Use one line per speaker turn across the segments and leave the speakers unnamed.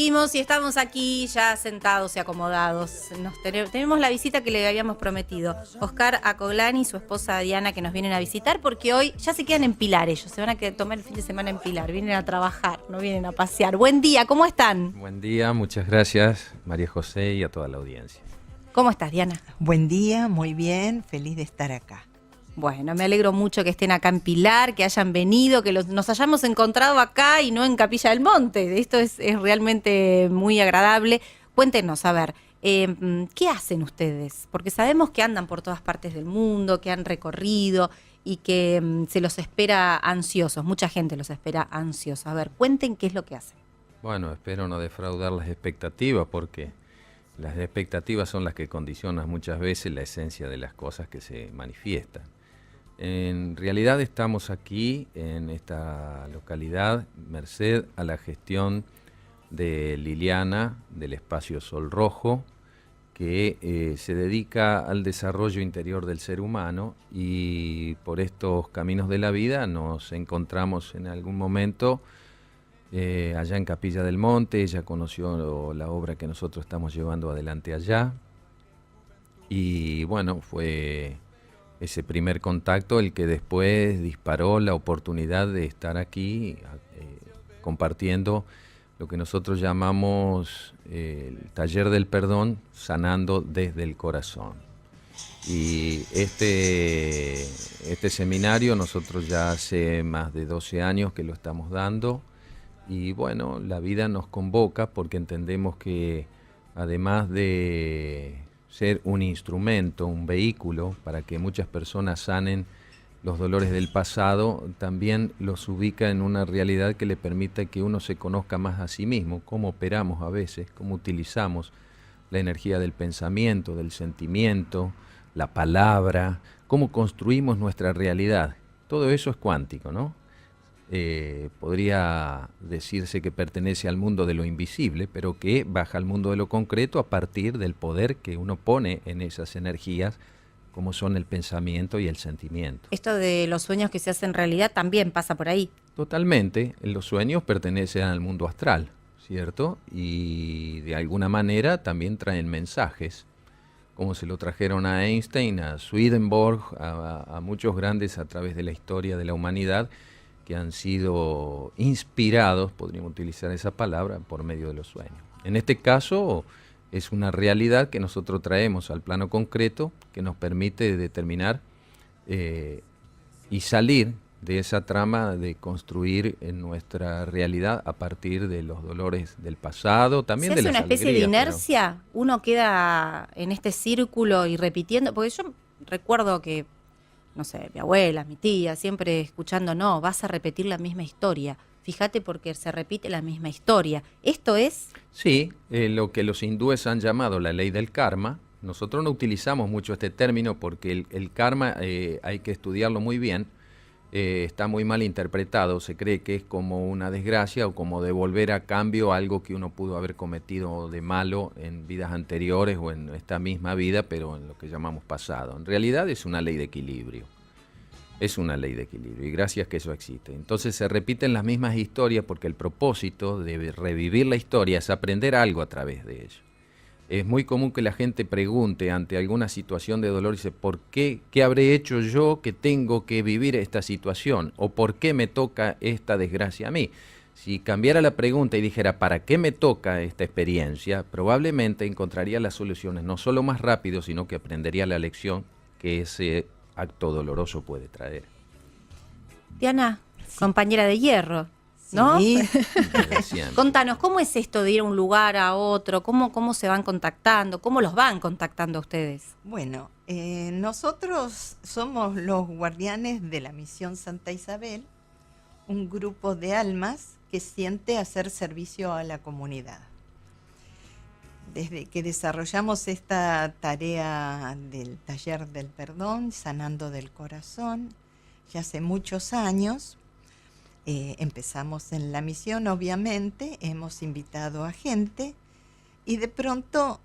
Seguimos y estamos aquí ya sentados y acomodados. Tenemos la visita que le habíamos prometido. Oscar Acoglani y su esposa Diana, que nos vienen a visitar porque hoy ya se quedan en Pilar ellos. Se van a tomar el fin de semana en Pilar. Vienen a trabajar, no vienen a pasear. Buen día, ¿cómo están?
Buen día, muchas gracias María José y a toda la audiencia.
¿Cómo estás, Diana?
Buen día, muy bien, feliz de estar acá.
Bueno, me alegro mucho que estén acá en Pilar, que hayan venido, que nos hayamos encontrado acá y no en Capilla del Monte. Esto es realmente muy agradable. Cuéntenos, a ver, ¿qué hacen ustedes? Porque sabemos que andan por todas partes del mundo, que han recorrido y que se los espera ansiosos. Mucha gente los espera ansiosos. A ver, cuenten qué es lo que hacen.
Bueno, espero no defraudar las expectativas porque las expectativas son las que condicionan muchas veces la esencia de las cosas que se manifiestan. En realidad estamos aquí en esta localidad merced a la gestión de Liliana del Espacio Sol Rojo, que se dedica al desarrollo interior del ser humano, y por estos caminos de la vida nos encontramos en algún momento allá en Capilla del Monte. Ella conoció la obra que nosotros estamos llevando adelante allá y bueno, fue ese primer contacto el que después disparó la oportunidad de estar aquí compartiendo lo que nosotros llamamos el taller del perdón, sanando desde el corazón. Y este seminario nosotros ya hace más de 12 años que lo estamos dando, y bueno, la vida nos convoca porque entendemos que además de ser un instrumento, un vehículo para que muchas personas sanen los dolores del pasado, también los ubica en una realidad que le permita que uno se conozca más a sí mismo, cómo operamos a veces, cómo utilizamos la energía del pensamiento, del sentimiento, la palabra, cómo construimos nuestra realidad. Todo eso es cuántico, ¿no? Podría decirse que pertenece al mundo de lo invisible, pero que baja al mundo de lo concreto a partir del poder que uno pone en esas energías, como son el pensamiento y el sentimiento.
Esto de los sueños que se hacen realidad también pasa por ahí.
Totalmente, los sueños pertenecen al mundo astral, ¿cierto? Y de alguna manera también traen mensajes, como se lo trajeron a Einstein, a Swedenborg, a muchos grandes a través de la historia de la humanidad, que han sido inspirados, podríamos utilizar esa palabra, por medio de los sueños. En este caso es una realidad que nosotros traemos al plano concreto, que nos permite determinar y salir de esa trama de construir en nuestra realidad a partir de los dolores del pasado, también de las alegrías.
¿Se hace una especie de inercia? Uno queda en este círculo y repitiendo, porque yo recuerdo que no sé, mi abuela, mi tía, siempre escuchando, no, vas a repetir la misma historia. Fíjate porque se repite la misma historia. ¿Esto es? Sí,
lo que los hindúes han llamado la ley del karma. Nosotros no utilizamos mucho este término porque el karma hay que estudiarlo muy bien. Está muy mal interpretado, se cree que es como una desgracia o como devolver a cambio algo que uno pudo haber cometido de malo en vidas anteriores o en esta misma vida, pero en lo que llamamos pasado. En realidad es una ley de equilibrio, es una ley de equilibrio, y gracias que eso existe. Entonces se repiten las mismas historias porque el propósito de revivir la historia es aprender algo a través de ello. Es muy común que la gente pregunte ante alguna situación de dolor, dice, ¿por qué? ¿Qué habré hecho yo que tengo que vivir esta situación? ¿O por qué me toca esta desgracia a mí? Si cambiara la pregunta y dijera, ¿para qué me toca esta experiencia? Probablemente encontraría las soluciones, no solo más rápido, sino que aprendería la lección que ese acto doloroso puede traer.
Diana, sí, compañera de hierro, ¿no?
Sí.
Contanos, ¿cómo es esto de ir a un lugar a otro? ¿Cómo se van contactando? ¿Cómo los van contactando a ustedes?
Bueno, nosotros somos los guardianes de la Misión Santa Isabel, un grupo de almas que siente hacer servicio a la comunidad. Desde que desarrollamos esta tarea del taller del perdón, sanando del corazón, ya hace muchos años, empezamos en la misión, obviamente, hemos invitado a gente y de pronto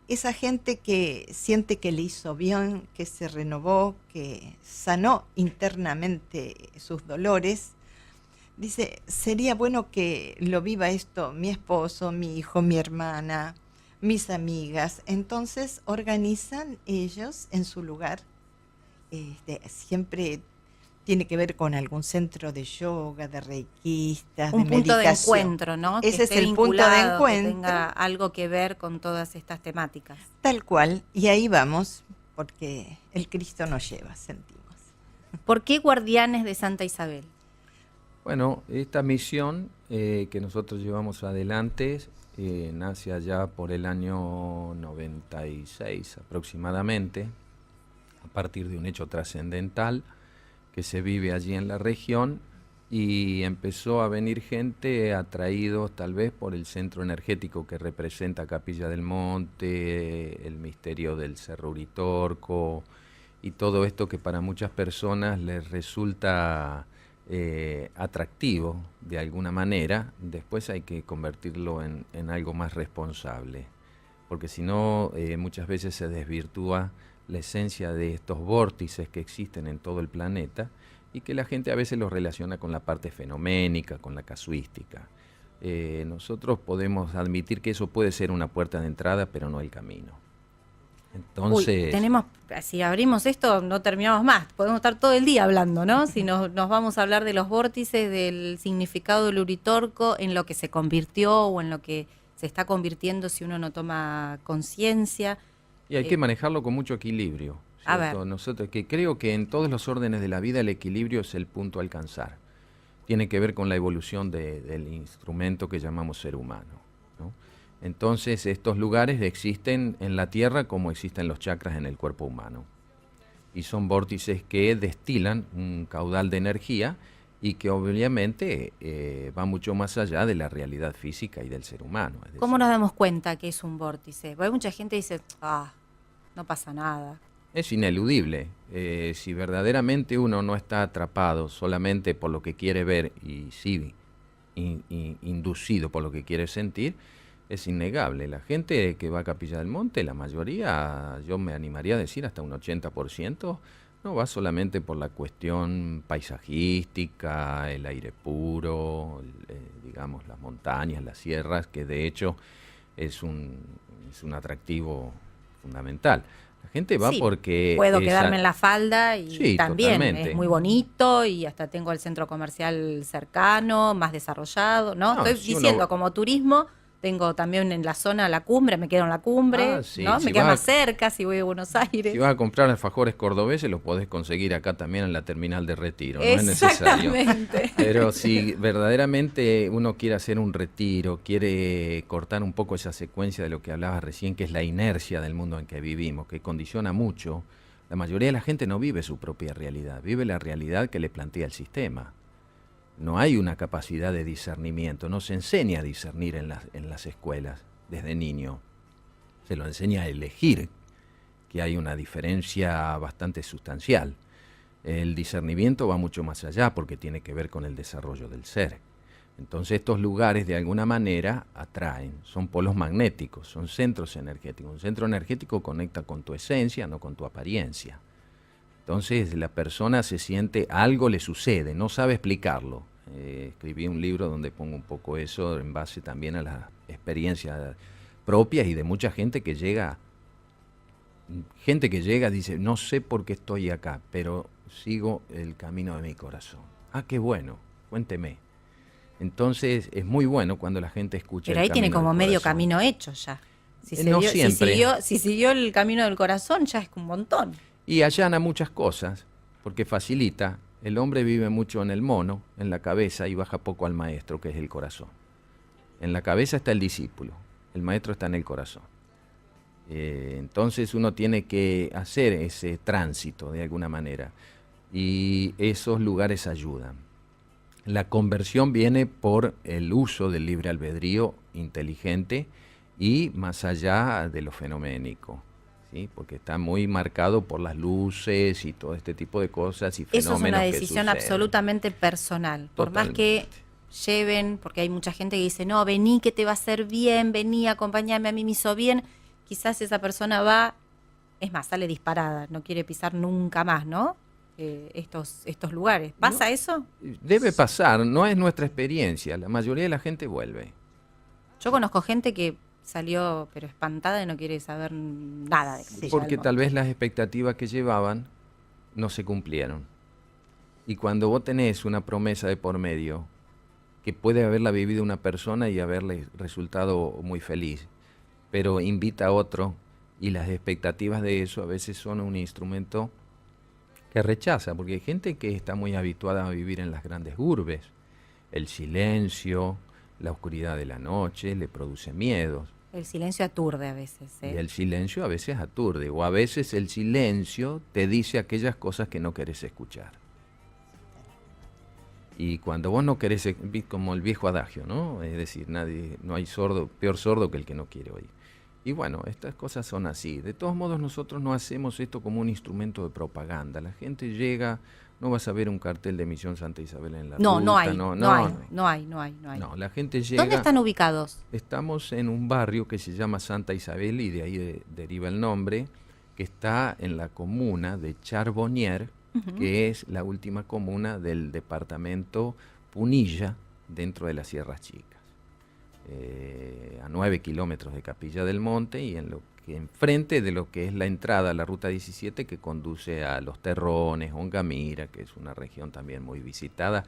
esa gente que siente que le hizo bien, que se renovó, que sanó internamente sus dolores, Dice, sería bueno que lo viva esto mi esposo, mi hijo, mi hermana, mis amigas. Entonces organizan ellos en su lugar. Siempre tiene que ver con algún centro de yoga, de reikistas, de
Un punto de
meditación.
encuentro, ¿no? Que
Ese es
esté
el punto de
vinculado, que
encuentro.
tenga algo que ver con todas estas temáticas.
Tal cual. Y ahí vamos, porque el Cristo nos lleva, sentimos.
¿Por qué Guardianes de Santa Isabel?
Bueno, esta misión que nosotros llevamos adelante nace allá por el año 96 aproximadamente, a partir de un hecho trascendental que se vive allí en la región, y empezó a venir gente atraídos tal vez por el centro energético que representa Capilla del Monte, el misterio del Cerro Uritorco y todo esto que para muchas personas les resulta atractivo de alguna manera. Después hay que convertirlo en algo más responsable, porque si no muchas veces se desvirtúa la esencia de estos vórtices que existen en todo el planeta y que la gente a veces los relaciona con la parte fenoménica, con la casuística. Nosotros podemos admitir que eso puede ser una puerta de entrada, pero no el camino. Entonces,
si abrimos esto no terminamos más, podemos estar todo el día hablando, ¿no? Si nos vamos a hablar de los vórtices, del significado del Uritorco, en lo que se convirtió o en lo que se está convirtiendo si uno no toma conciencia.
y hay que manejarlo con mucho equilibrio,
A
¿cierto?
ver.
Nosotros, que creo que en todos los órdenes de la vida el equilibrio es el punto a alcanzar. Tiene que ver con la evolución del instrumento que llamamos ser humano, ¿no? Entonces, estos lugares existen en la Tierra como existen los chakras en el cuerpo humano. Y son vórtices que destilan un caudal de energía y que obviamente va mucho más allá de la realidad física y del ser humano. Es
¿Cómo
decir,
nos damos cuenta que es un vórtice? Porque hay mucha gente que dice, no pasa nada.
es ineludible. Si verdaderamente uno no está atrapado solamente por lo que quiere ver y sí inducido por lo que quiere sentir, es innegable. La gente que va a Capilla del Monte, la mayoría, yo me animaría a decir hasta un 80%, no va solamente por la cuestión paisajística, el aire puro, digamos las montañas, las sierras, que de hecho es un atractivo fundamental. La gente va
Sí,
porque...
puedo quedarme en la falda y
Sí,
también
totalmente.
es muy bonito y hasta tengo el centro comercial cercano, más desarrollado, ¿no?
No,
Estoy
si uno
diciendo,
va-
como turismo, tengo también en la zona la cumbre, me quedo en la cumbre,
Sí,
¿no?
si
Me queda
vas a-
más cerca si voy a Buenos Aires.
Si vas a comprar alfajores cordobeses, los podés conseguir acá también en la terminal de Retiro, no es necesario.
Exactamente.
Pero si verdaderamente uno quiere hacer un retiro, quiere cortar un poco esa secuencia de lo que hablabas recién, que es la inercia del mundo en que vivimos, que condiciona mucho, la mayoría de la gente no vive su propia realidad, vive la realidad que le plantea el sistema. No hay una capacidad de discernimiento, no se enseña a discernir en las escuelas desde niño. Se lo enseña a elegir, que hay una diferencia bastante sustancial. El discernimiento va mucho más allá porque tiene que ver con el desarrollo del ser. Entonces estos lugares de alguna manera atraen, son polos magnéticos, son centros energéticos. Un centro energético conecta con tu esencia, no con tu apariencia. Entonces la persona se siente, algo le sucede, no sabe explicarlo. Escribí un libro donde pongo un poco eso en base también a las experiencias propias y de mucha gente que llega dice, no sé por qué estoy acá, pero sigo el camino de mi corazón. Ah, qué bueno, cuénteme. Entonces es muy bueno cuando la gente escucha
Pero
el
ahí tiene
camino
como
del
medio
corazón.
camino hecho ya. Si
No
dio-
siempre.
si siguió el camino del corazón, ya es un montón.
Y allana muchas cosas, porque facilita. El hombre vive mucho en el mono, en la cabeza, y baja poco al maestro, que es el corazón. En la cabeza está el discípulo, el maestro está en el corazón. Entonces uno tiene que hacer ese tránsito de alguna manera, y esos lugares ayudan. La conversión viene por el uso del libre albedrío inteligente y más allá de lo fenoménico, ¿sí? Porque está muy marcado por las luces y todo este tipo de cosas y
Eso es
fenómenos
una
que
decisión
suceden.
absolutamente personal. Por más que
Totalmente.
lleven, porque hay mucha gente que dice, no, vení que te va a hacer bien, vení, acompáñame, a mí me hizo bien. Quizás esa persona va, es más, sale disparada, no quiere pisar nunca más, ¿no? estos lugares. ¿Pasa eso?
Debe pasar, no es nuestra experiencia. La mayoría de la gente vuelve.
Yo conozco gente que salió pero espantada y no quiere saber nada de Capilla del
Porque
Monte.
tal vez las expectativas que llevaban no se cumplieron. Y cuando vos tenés una promesa de por medio, que puede haberla vivido una persona y haberle resultado muy feliz, pero invita a otro, y las expectativas de eso a veces son un instrumento que rechaza, porque hay gente que está muy habituada a vivir en las grandes urbes. El silencio, la oscuridad de la noche le produce miedos.
El silencio aturde a veces.
Y el silencio a veces aturde, o a veces el silencio te dice aquellas cosas que no querés escuchar. Y cuando vos no querés, como el viejo adagio, ¿no? Es decir, no hay peor sordo que el que no quiere oír. Y bueno, estas cosas son así. De todos modos, nosotros no hacemos esto como un instrumento de propaganda. La gente llega, no vas a ver un cartel de Misión Santa Isabel en la ruta.
No hay.
No, la gente llega.
¿Dónde están ubicados?
Estamos en un barrio que se llama Santa Isabel, y de ahí deriva el nombre, que está en la comuna de Charbonnier, que es la última comuna del departamento Punilla, dentro de las Sierras Chicas. A 9 kilómetros de Capilla del Monte, y enfrente de lo que es la entrada a la Ruta 17, que conduce a Los Terrones, Ongamira, que es una región también muy visitada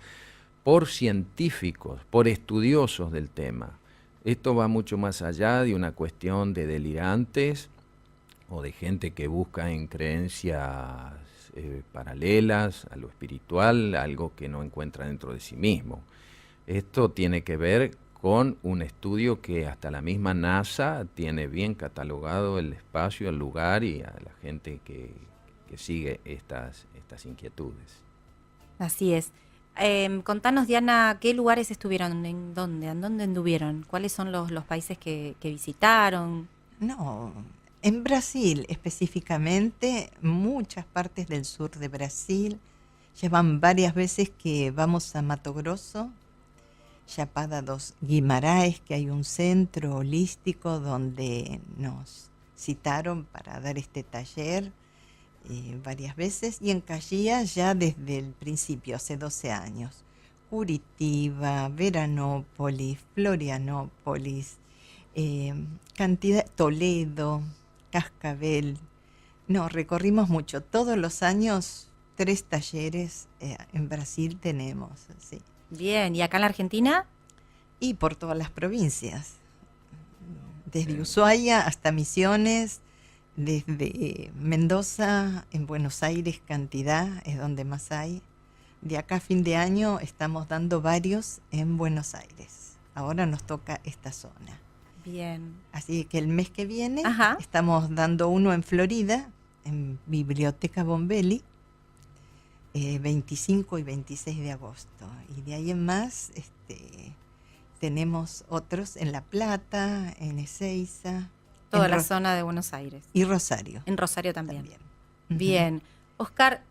por científicos, por estudiosos del tema. Esto va mucho más allá de una cuestión de delirantes o de gente que busca en creencias paralelas a lo espiritual, algo que no encuentra dentro de sí mismo. Esto tiene que ver con un estudio que hasta la misma NASA tiene bien catalogado el espacio, el lugar y a la gente que sigue estas inquietudes.
Así es. Contanos, Diana, ¿qué lugares estuvieron? ¿En dónde anduvieron? ¿Cuáles son los países que visitaron?
No, en Brasil específicamente, muchas partes del sur de Brasil. Llevan varias veces que vamos a Mato Grosso, Chapada dos Guimarães, que hay un centro holístico donde nos citaron para dar este taller varias veces, y en Caxias ya desde el principio, hace 12 años. Curitiba, Veranópolis, Florianópolis, Toledo, Cascabel. No, recorrimos mucho. Todos los años 3 talleres en Brasil tenemos, sí.
Bien, ¿y acá en la Argentina?
Y por todas las provincias, desde Ushuaia hasta Misiones, desde Mendoza, en Buenos Aires cantidad, es donde más hay. De acá a fin de año estamos dando varios en Buenos Aires. Ahora nos toca esta zona.
Bien.
Así que el mes que viene
Ajá.
estamos dando uno en Florida, en Biblioteca Bombelli, 25 y 26 de agosto. Y de ahí en más tenemos otros en La Plata, en Ezeiza.
Toda la zona de Buenos Aires.
Y Rosario.
En Rosario también.
Uh-huh.
Bien. Oscar,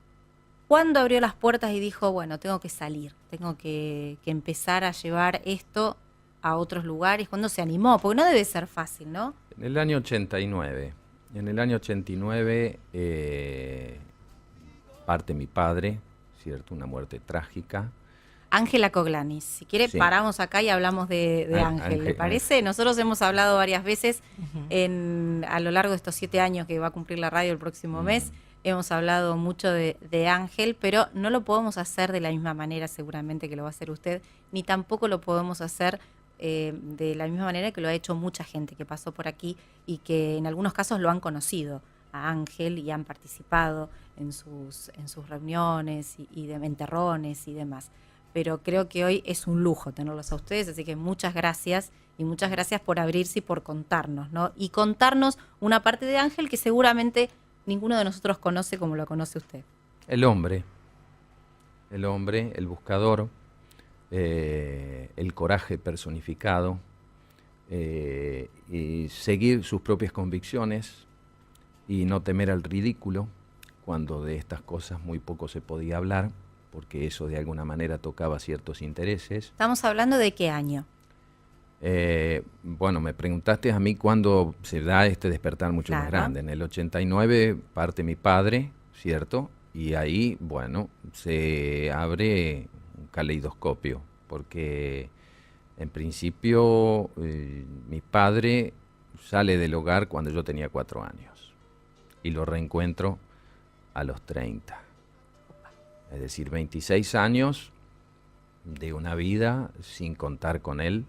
¿cuándo abrió las puertas y dijo, bueno, tengo que salir, tengo que empezar a llevar esto a otros lugares? ¿Cuándo se animó? Porque no debe ser fácil, ¿no?
En el año 89. En el año 89 parte mi padre, ¿cierto? Una muerte trágica.
Ángela Coglanis. Si quiere,
Sí.
Paramos acá y hablamos de Ángel. ¿Le parece? Nosotros hemos hablado varias veces a lo largo de estos 7 años que va a cumplir la radio el próximo mes. Hemos hablado mucho de Ángel, pero no lo podemos hacer de la misma manera seguramente que lo va a hacer usted, ni tampoco lo podemos hacer de la misma manera que lo ha hecho mucha gente que pasó por aquí y que en algunos casos lo han conocido a Ángel y han participado en sus reuniones y de enterrones y demás. Pero creo que hoy es un lujo tenerlos a ustedes, así que muchas gracias y muchas gracias por abrirse y por contarnos, ¿no? Y contarnos una parte de Ángel que seguramente ninguno de nosotros conoce como lo conoce usted.
El hombre, el buscador, el coraje personificado, y seguir sus propias convicciones y no temer al ridículo, cuando de estas cosas muy poco se podía hablar, porque eso de alguna manera tocaba ciertos intereses.
¿Estamos hablando de qué año?
Bueno, me preguntaste a mí cuándo se da este despertar mucho más grande. En el 89 parte mi padre, ¿cierto? Y ahí, bueno, se abre un caleidoscopio, porque en principio mi padre sale del hogar cuando yo tenía 4 años y lo reencuentro a los 30. Es decir, 26 años de una vida sin contar con él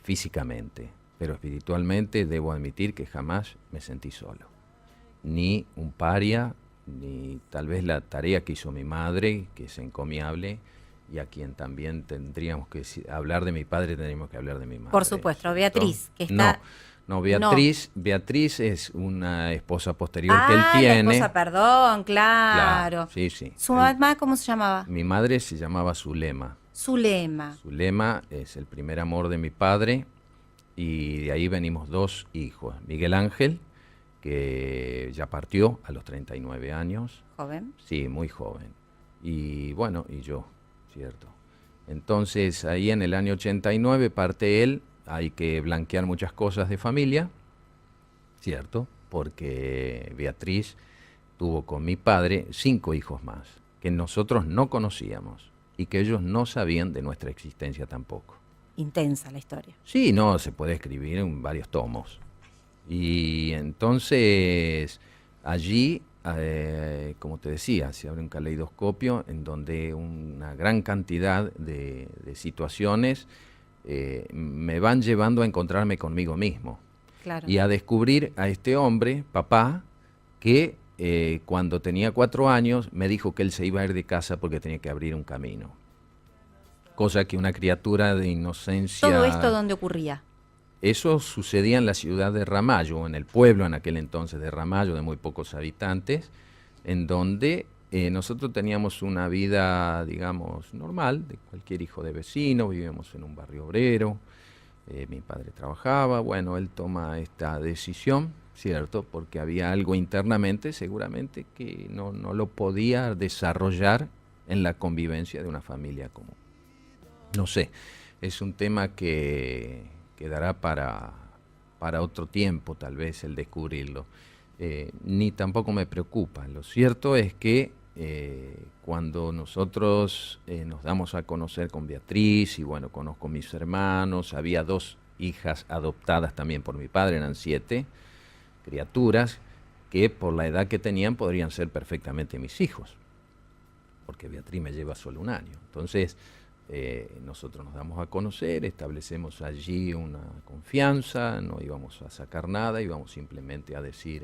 físicamente, pero espiritualmente debo admitir que jamás me sentí solo. Ni un paria, ni tal vez la tarea que hizo mi madre, que es encomiable, y a quien también tendríamos que hablar de mi padre, tendríamos que hablar de mi madre.
Por supuesto,
¿cierto?
Beatriz, que está...
No, Beatriz es una esposa posterior que él
la
tiene.
esposa, perdón, claro.
Sí, sí.
¿Su mamá cómo se llamaba?
Mi madre se llamaba Zulema.
Zulema.
Zulema es el primer amor de mi padre y de ahí venimos 2 hijos. Miguel Ángel, que ya partió a los 39 años.
¿Joven?
Sí, muy joven. Y bueno, y yo, ¿cierto? Entonces ahí en el año 89 parte él. Hay que blanquear muchas cosas de familia, ¿cierto? Porque Beatriz tuvo con mi padre 5 hijos más, que nosotros no conocíamos y que ellos no sabían de nuestra existencia tampoco.
Intensa la historia.
Sí, no, se puede escribir en varios tomos. Y entonces allí, como te decía, se abre un caleidoscopio en donde una gran cantidad de situaciones me van llevando a encontrarme conmigo mismo.
Claro.
Y a descubrir a este hombre, papá, que cuando tenía 4 años me dijo que él se iba a ir de casa porque tenía que abrir un camino. Cosa que una criatura de inocencia...
¿Todo esto dónde ocurría?
Eso sucedía en la ciudad de Ramallo, en el pueblo en aquel entonces de Ramallo, de muy pocos habitantes, en donde nosotros teníamos una vida, digamos, normal, de cualquier hijo de vecino, vivíamos en un barrio obrero, mi padre trabajaba, bueno, él toma esta decisión, ¿cierto? Porque había algo internamente, seguramente, que no lo podía desarrollar en la convivencia de una familia común. No sé, es un tema que quedará para otro tiempo, tal vez, el descubrirlo. Ni tampoco me preocupa. Lo cierto es que cuando nosotros nos damos a conocer con Beatriz, y bueno, conozco a mis hermanos, había 2 hijas adoptadas también por mi padre, eran 7 criaturas que por la edad que tenían podrían ser perfectamente mis hijos, porque Beatriz me lleva solo 1 año. Entonces nosotros nos damos a conocer, establecemos allí una confianza, no íbamos a sacar nada, íbamos simplemente a decir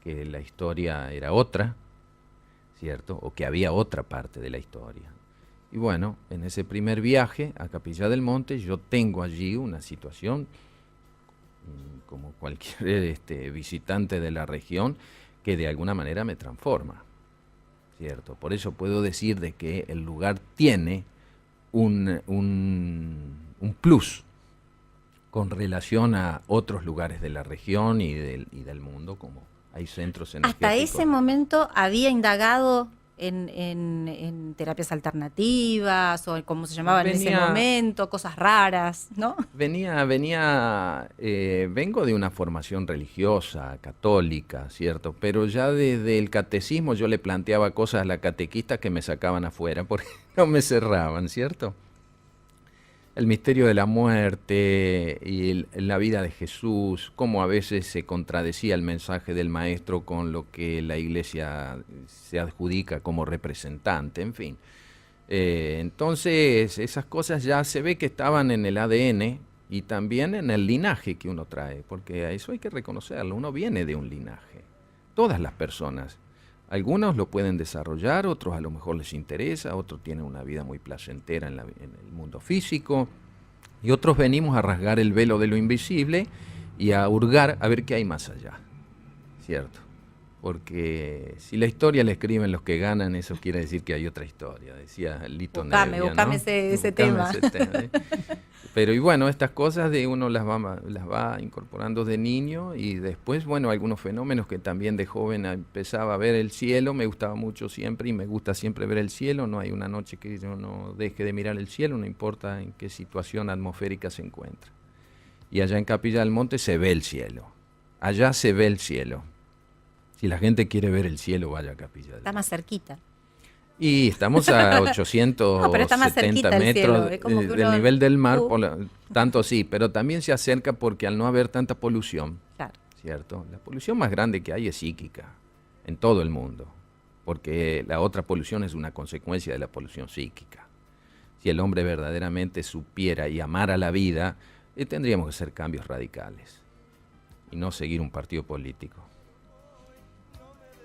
que la historia era otra, ¿cierto? O que había otra parte de la historia. Y bueno, en ese primer viaje a Capilla del Monte yo tengo allí una situación, como cualquier visitante de la región, que de alguna manera me transforma, ¿cierto? Por eso puedo decir de que el lugar tiene un plus con relación a otros lugares de la región y del mundo, como hay centros energéticos.
Hasta ese momento había indagado en terapias alternativas, o como se llamaba en ese momento, cosas raras, ¿no?
Vengo de una formación religiosa, católica, ¿cierto? Pero ya desde el catecismo yo le planteaba cosas a la catequista que me sacaban afuera porque no me cerraban, ¿cierto? El misterio de la muerte y la vida de Jesús, cómo a veces se contradecía el mensaje del maestro con lo que la iglesia se adjudica como representante, en fin. Entonces esas cosas ya se ve que estaban en el ADN y también en el linaje que uno trae, porque a eso hay que reconocerlo, uno viene de un linaje, todas las personas. Algunos lo pueden desarrollar, otros a lo mejor les interesa, otros tienen una vida muy placentera en el mundo físico, y otros venimos a rasgar el velo de lo invisible y a hurgar a ver qué hay más allá, ¿cierto? Porque si la historia la escriben los que ganan, eso quiere decir que hay otra historia, decía Lito Nevia,
Buscame
¿no?
ese tema.
Pero y bueno, estas cosas de uno las va incorporando de niño y después, bueno, algunos fenómenos que también de joven empezaba a ver el cielo, me gustaba mucho siempre y me gusta siempre ver el cielo, no hay una noche que yo no deje de mirar el cielo, no importa en qué situación atmosférica se encuentra. Y allá en Capilla del Monte se ve el cielo, allá se ve el cielo, Si la gente quiere ver el cielo, vaya a Capilla del
Está
Monte.
más cerquita.
Y estamos a
No, pero está más
870
cerquita el cielo,
metros
es como que
del
uno-
nivel del mar, tanto sí, pero también se acerca porque al no haber tanta polución,
Claro.
¿cierto? La polución más grande que hay es psíquica en todo el mundo, porque la otra polución es una consecuencia de la polución psíquica. Si el hombre verdaderamente supiera y amara la vida, tendríamos que hacer cambios radicales y no seguir un partido político.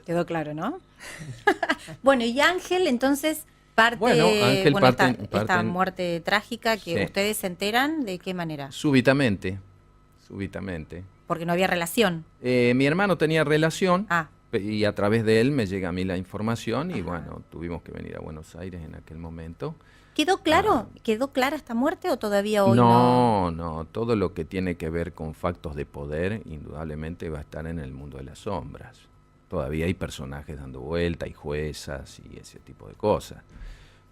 Quedó claro, ¿no? Bueno, y Ángel, entonces, parte,
Bueno, Ángel
esta
parten-
muerte trágica que
Sí.
ustedes se enteran, ¿de qué manera?
Súbitamente.
Porque no había relación.
Mi hermano tenía relación.
Ah,
Y a través de él me llega a mí la información y bueno, tuvimos que venir a Buenos Aires en aquel momento.
¿quedó claro? ¿Quedó clara esta muerte o todavía hoy no?
No, todo lo que tiene que ver con factos de poder indudablemente va a estar en el mundo de las sombras. Todavía hay personajes dando vuelta, hay juezas y ese tipo de cosas.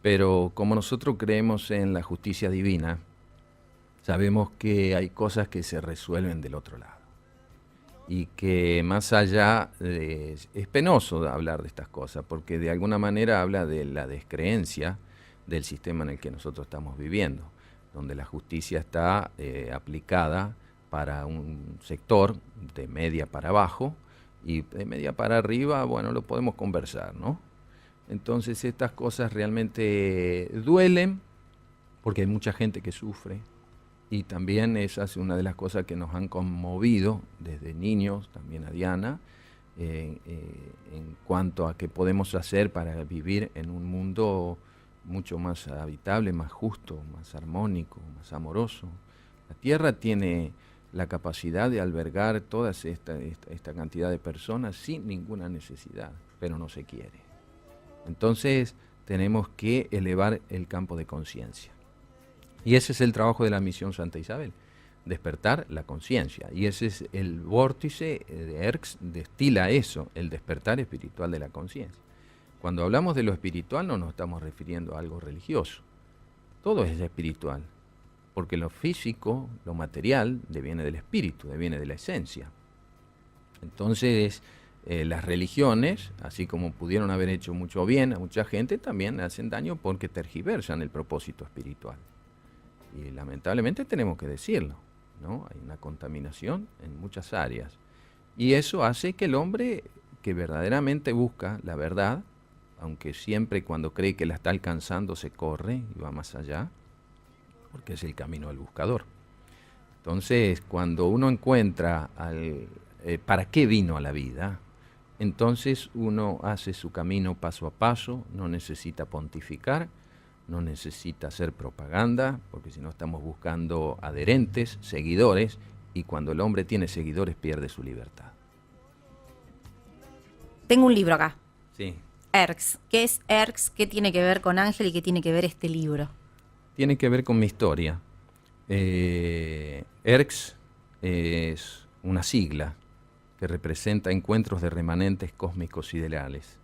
Pero como nosotros creemos en la justicia divina, sabemos que hay cosas que se resuelven del otro lado. Y que más allá, es penoso hablar de estas cosas, porque de alguna manera habla de la descreencia del sistema en el que nosotros estamos viviendo, donde la justicia está aplicada para un sector de media para abajo, y de media para arriba, bueno, lo podemos conversar, ¿no? Entonces estas cosas realmente duelen, porque hay mucha gente que sufre, y también esa es una de las cosas que nos han conmovido desde niños, también a Diana, en cuanto a qué podemos hacer para vivir en un mundo mucho más habitable, más justo, más armónico, más amoroso. La Tierra tiene la capacidad de albergar toda esta cantidad de personas sin ninguna necesidad, pero no se quiere. Entonces tenemos que elevar el campo de conciencia. Y ese es el trabajo de la Misión Santa Isabel, despertar la conciencia. Y ese es el vórtice de Erx, destila eso, el despertar espiritual de la conciencia. Cuando hablamos de lo espiritual no nos estamos refiriendo a algo religioso. Todo es espiritual, porque lo físico, lo material, deviene del espíritu, deviene de la esencia. Entonces, las religiones, así como pudieron haber hecho mucho bien a mucha gente, también hacen daño porque tergiversan el propósito espiritual. Y lamentablemente tenemos que decirlo, ¿no? Hay una contaminación en muchas áreas. Y eso hace que el hombre que verdaderamente busca la verdad, aunque siempre cuando cree que la está alcanzando se corre y va más allá, porque es el camino del buscador. Entonces, cuando uno encuentra para qué vino a la vida, entonces uno hace su camino paso a paso, no necesita pontificar, no necesita hacer propaganda, porque si no estamos buscando adherentes, seguidores, y cuando el hombre tiene seguidores pierde su libertad.
Tengo un libro acá,
Sí.
Erx. ¿Qué es Erx? ¿Qué tiene que ver con Ángel y qué tiene que ver este libro?
Tiene que ver con mi historia. ERX es una sigla que representa encuentros de remanentes cósmicos siderales.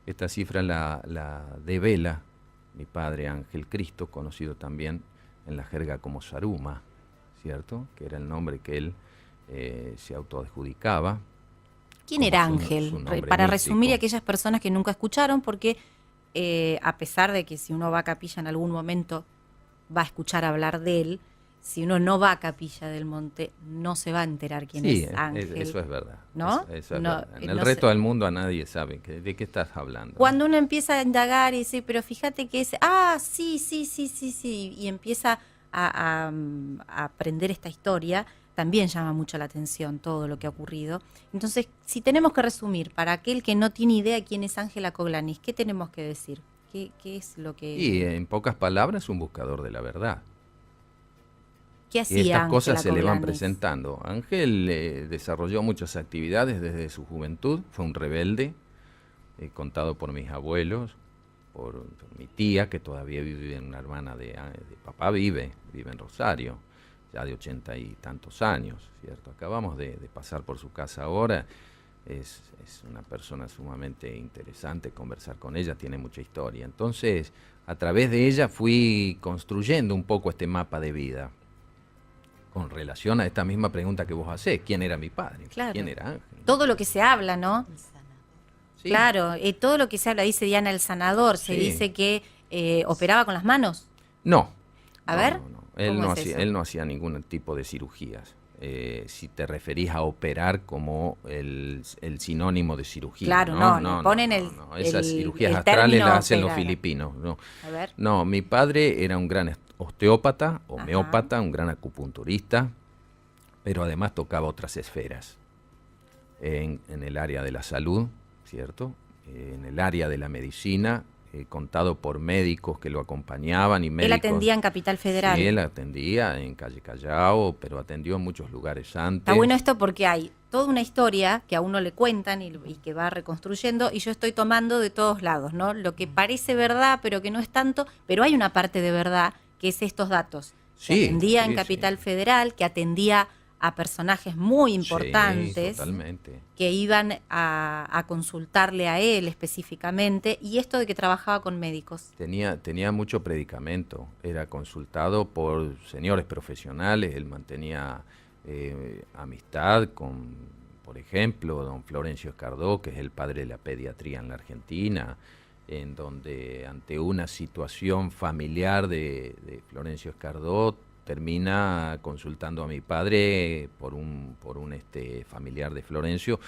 Esta cifra la devela mi padre Ángel Cristo, conocido también en la jerga como Saruma, ¿cierto? Que era el nombre que él se autoadjudicaba.
¿Quién
como
era
su
Ángel?
nombre
Para
místico.
resumir a aquellas personas que nunca escucharon, porque a pesar de que si uno va a Capilla en algún momento va a escuchar hablar de él, si uno no va a Capilla del Monte no se va a enterar quién
Sí,
es Ángel.
eso es verdad.
¿No?
Eso es
No,
verdad. En el
no
resto
sé.
del mundo a nadie sabe de qué estás hablando.
Cuando uno empieza a indagar y dice, pero fíjate que es, sí, y empieza a aprender esta historia, también llama mucho la atención todo lo que ha ocurrido. Entonces, si tenemos que resumir, para aquel que no tiene idea quién es Ángela Coglanis, ¿qué tenemos que decir? ¿Qué es lo que...?
Y en pocas palabras, un buscador de la verdad.
¿Qué
Y
hacía
estas
Ángela
cosas se le van
Coglanis?
presentando. Ángel desarrolló muchas actividades desde su juventud, fue un rebelde, contado por mis abuelos, por mi tía, que todavía vive, una hermana de papá vive en Rosario, ya de 80 y tantos años, ¿cierto? Acabamos de pasar por su casa ahora, es una persona sumamente interesante, conversar con ella, tiene mucha historia. Entonces, a través de ella fui construyendo un poco este mapa de vida, con relación a esta misma pregunta que vos hacés, ¿quién era mi padre?
Claro.
¿Quién era Ángel?
Todo lo que se habla, ¿no?
Sí.
Claro, todo lo que se habla, dice Diana el sanador, se
Sí.
dice que operaba con las manos.
No.
A
No,
ver,
no, no.
¿cómo es eso?
Él no hacía ningún tipo de cirugías. Si te referís a operar como el sinónimo de cirugía.
Claro, no, le ponen
Esas cirugías
el
astrales
término
las hacen los
operar.
filipinos. No.
A ver.
No, mi padre era un gran osteópata, homeópata,
Ajá.
un gran acupunturista, pero además tocaba otras esferas. En el área de la salud, ¿cierto? En el área de la medicina, contado por médicos que lo acompañaban y
Él
médicos.
atendía en Capital Federal.
Sí, él atendía en Calle Callao, pero atendió en muchos lugares antes.
Está bueno esto porque hay toda una historia que a uno le cuentan y que va reconstruyendo, y yo estoy tomando de todos lados, ¿no? Lo que parece verdad, pero que no es tanto, pero hay una parte de verdad que es estos datos. Que
Sí,
atendía
sí,
en Capital
sí.
Federal, que atendía a personajes muy importantes,
Sí, totalmente.
que iban a consultarle a él específicamente, y esto de que trabajaba con médicos.
Tenía mucho predicamento, era consultado por señores profesionales, él mantenía amistad con, por ejemplo, don Florencio Escardó, que es el padre de la pediatría en la Argentina, en donde ante una situación familiar de Florencio Escardó termina consultando a mi padre por un familiar de Florencio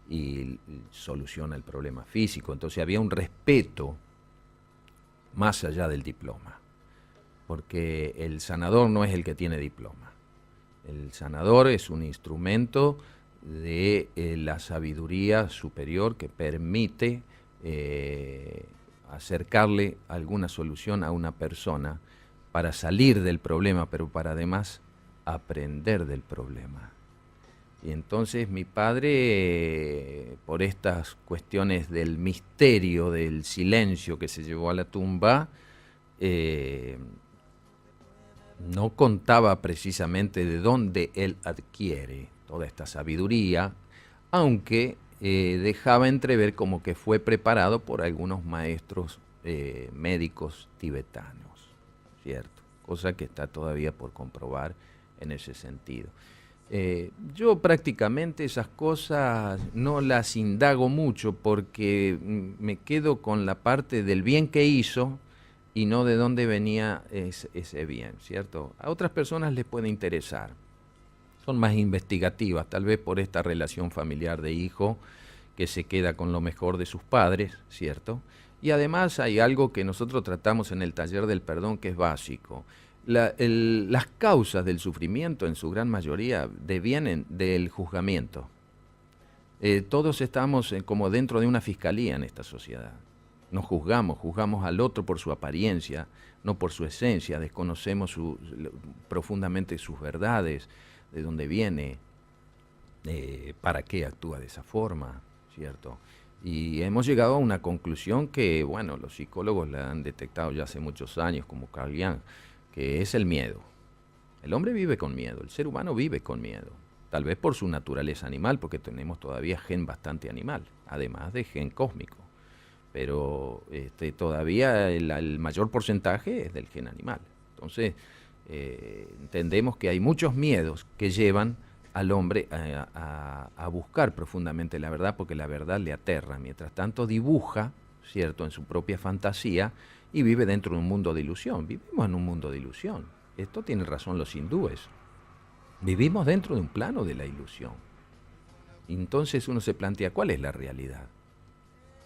y soluciona el problema físico. Entonces había un respeto más allá del diploma, porque el sanador no es el que tiene diploma. El sanador es un instrumento de la sabiduría superior que permite acercarle alguna solución a una persona para salir del problema, pero para además aprender del problema. Y entonces mi padre, por estas cuestiones del misterio, del silencio que se llevó a la tumba, no contaba precisamente de dónde él adquiere toda esta sabiduría, aunque dejaba entrever como que fue preparado por algunos maestros médicos tibetanos, ¿cierto? Cosa que está todavía por comprobar en ese sentido. Yo prácticamente esas cosas no las indago mucho porque me quedo con la parte del bien que hizo y no de dónde venía ese bien, ¿cierto? A otras personas les puede interesar, son más investigativas, tal vez por esta relación familiar de hijo que se queda con lo mejor de sus padres, ¿cierto? Y además hay algo que nosotros tratamos en el taller del perdón que es básico. Las causas del sufrimiento en su gran mayoría devienen del juzgamiento. Todos estamos como dentro de una fiscalía en esta sociedad. Nos juzgamos al otro por su apariencia, no por su esencia, desconocemos profundamente sus verdades, de dónde viene, para qué actúa de esa forma, ¿cierto? Y hemos llegado a una conclusión que, bueno, los psicólogos la han detectado ya hace muchos años, como Carl Jung, que es el miedo. El hombre vive con miedo, el ser humano vive con miedo, tal vez por su naturaleza animal, porque tenemos todavía gen bastante animal, además de gen cósmico, pero todavía el mayor porcentaje es del gen animal. Entonces, entendemos que hay muchos miedos que llevan al hombre a buscar profundamente la verdad, porque la verdad le aterra. Mientras tanto dibuja, ¿cierto?, en su propia fantasía y vive dentro de un mundo de ilusión. Vivimos en un mundo de ilusión. Esto tienen razón los hindúes. Vivimos dentro de un plano de la ilusión. Entonces uno se plantea, ¿cuál es la realidad?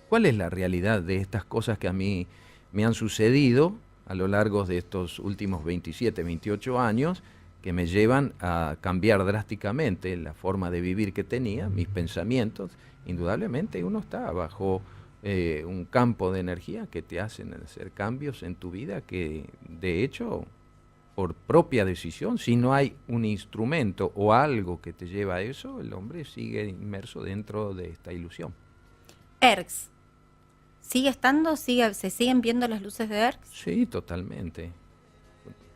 ¿Cuál es la realidad de estas cosas que a mí me han sucedido a lo largo de estos últimos 27, 28 años, que me llevan a cambiar drásticamente la forma de vivir que tenía, mis pensamientos? Indudablemente uno está bajo un campo de energía que te hacen hacer cambios en tu vida que, de hecho, por propia decisión, si no hay un instrumento o algo que te lleva a eso, el hombre sigue inmerso dentro de esta ilusión.
ERX, ¿sigue estando? ¿Se siguen viendo las luces de ERX?
Sí, totalmente.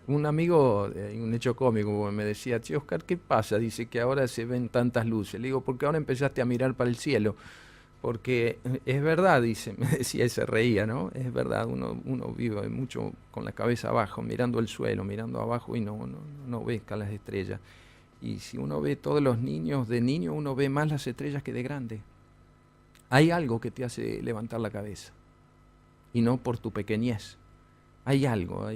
Un amigo, un hecho cómico, me decía, che, Oscar, ¿qué pasa? Dice que ahora se ven tantas luces. Le digo, porque ahora empezaste a mirar para el cielo. Porque es verdad, dice, me decía y se reía, ¿no? Es verdad, uno vive mucho con la cabeza abajo, mirando el suelo, mirando abajo y no ve las estrellas. Y si uno ve todos los niños, de niño uno ve más las estrellas que de grande. hay algo que te hace levantar la cabeza, y no por tu pequeñez. Hay algo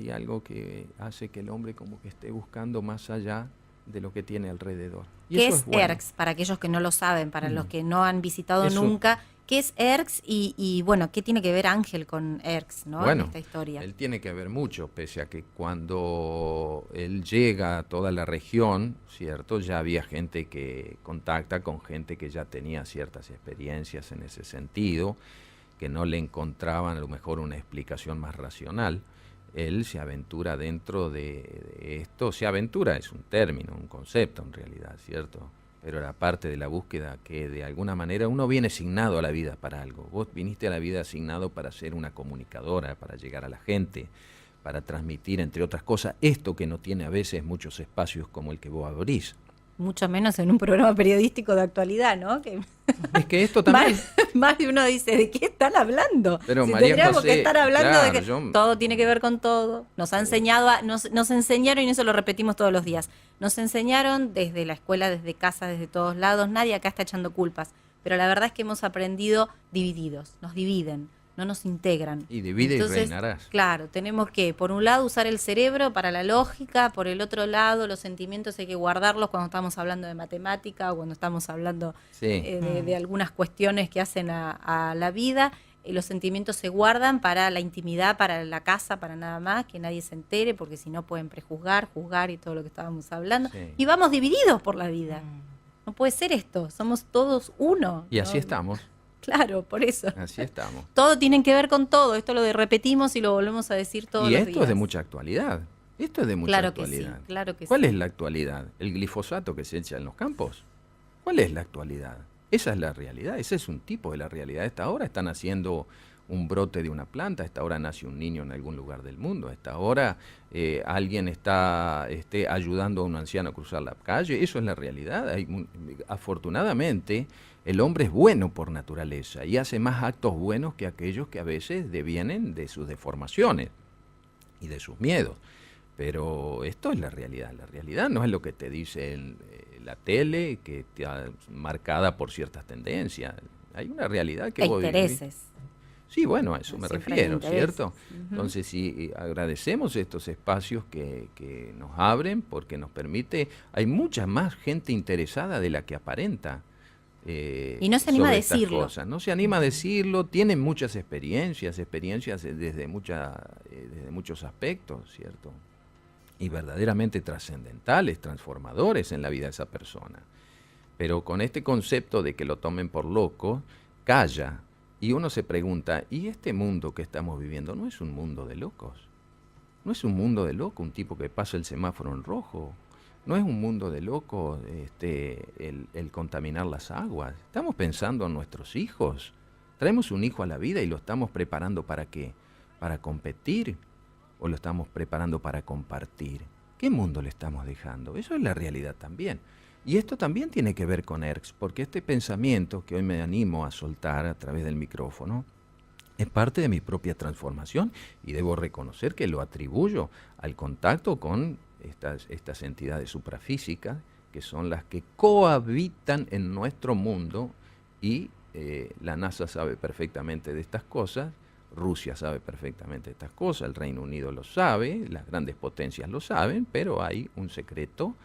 que hace que el hombre como que esté buscando más allá de lo que tiene alrededor. Y
¿Qué
eso
es
bueno.
ERCS? Para aquellos que no lo saben, para los que no han visitado
Eso.
nunca, ¿qué es ERCS? Y bueno, ¿qué tiene que ver Ángel con ERCS, ¿no?
Bueno,
en esta historia?
él tiene que ver mucho, pese a que cuando él llega a toda la región, ¿cierto? Ya había gente que contacta con gente que ya tenía ciertas experiencias en ese sentido, que no le encontraban a lo mejor una explicación más racional. Él se aventura dentro de esto, se aventura es un término, un concepto en realidad, ¿cierto? Pero era parte de la búsqueda que de alguna manera uno viene asignado a la vida para algo. Vos viniste a la vida asignado para ser una comunicadora, para llegar a la gente, para transmitir, entre otras cosas, esto que no tiene a veces muchos espacios como el que vos abrís.
Mucho menos en un programa periodístico de actualidad, ¿no? Que
Es que esto también...
más de uno dice, ¿de qué están hablando?
Pero
si
María
tendríamos
José,
que estar hablando
claro,
de que todo tiene que ver con todo. Nos ha enseñado, nos enseñaron, y eso lo repetimos todos los días, nos enseñaron desde la escuela, desde casa, desde todos lados, nadie acá está echando culpas, pero la verdad es que hemos aprendido divididos, nos dividen, no nos integran.
Y divide
Entonces,
y reinarás.
Claro, tenemos que, por un lado, usar el cerebro para la lógica, por el otro lado, los sentimientos hay que guardarlos cuando estamos hablando de matemática o cuando estamos hablando
Sí.
de algunas cuestiones que hacen a la vida. Los sentimientos se guardan para la intimidad, para la casa, para nada más, que nadie se entere, porque si no pueden prejuzgar, juzgar y todo lo que estábamos hablando.
Sí.
Y vamos divididos por la vida. No puede ser esto, somos todos uno.
Y así
¿no?
estamos,
Claro, por eso.
así estamos.
Todo tiene que ver con todo, esto lo repetimos y lo volvemos a decir todos
Y
los
esto
días.
es de mucha actualidad. Esto es de mucha
Claro que sí,
actualidad.
claro que
¿Cuál
sí.
es la actualidad? ¿El glifosato que se echa en los campos? ¿Cuál es la actualidad? Esa es la realidad, ese es un tipo de la realidad. A esta hora están haciendo un brote de una planta, a esta hora nace un niño en algún lugar del mundo, a esta hora alguien está ayudando a un anciano a cruzar la calle, eso es la realidad. Afortunadamente, el hombre es bueno por naturaleza y hace más actos buenos que aquellos que a veces devienen de sus deformaciones y de sus miedos. Pero esto es la realidad. La realidad no es lo que te dice la tele, que está marcada por ciertas tendencias. Hay una realidad que vos vivís.
Intereses.
Sí, bueno, a eso me
Siempre hay
refiero,
intereses.
¿cierto? Entonces, sí, agradecemos estos espacios que nos abren porque nos permite... Hay mucha más gente interesada de la que aparenta.
Y no se anima a
sobre estas
decirlo.
cosas. No se anima a decirlo, tienen muchas experiencias desde muchos aspectos, ¿cierto? Y verdaderamente trascendentales, transformadores en la vida de esa persona. Pero con este concepto de que lo tomen por loco, calla. Y uno se pregunta, ¿y este mundo que estamos viviendo no es un mundo de locos? ¿No es un mundo de locos un tipo que pasa el semáforo en rojo? ¿No es un mundo de locos el contaminar las aguas? ¿Estamos pensando en nuestros hijos? ¿Traemos un hijo a la vida y lo estamos preparando para qué? ¿Para competir? ¿O lo estamos preparando para compartir? ¿Qué mundo le estamos dejando? Eso es la realidad también. Y esto también tiene que ver con ERCS, porque este pensamiento que hoy me animo a soltar a través del micrófono es parte de mi propia transformación y debo reconocer que lo atribuyo al contacto con estas entidades suprafísicas que son las que cohabitan en nuestro mundo y la NASA sabe perfectamente de estas cosas, Rusia sabe perfectamente de estas cosas, el Reino Unido lo sabe, las grandes potencias lo saben, pero hay un secreto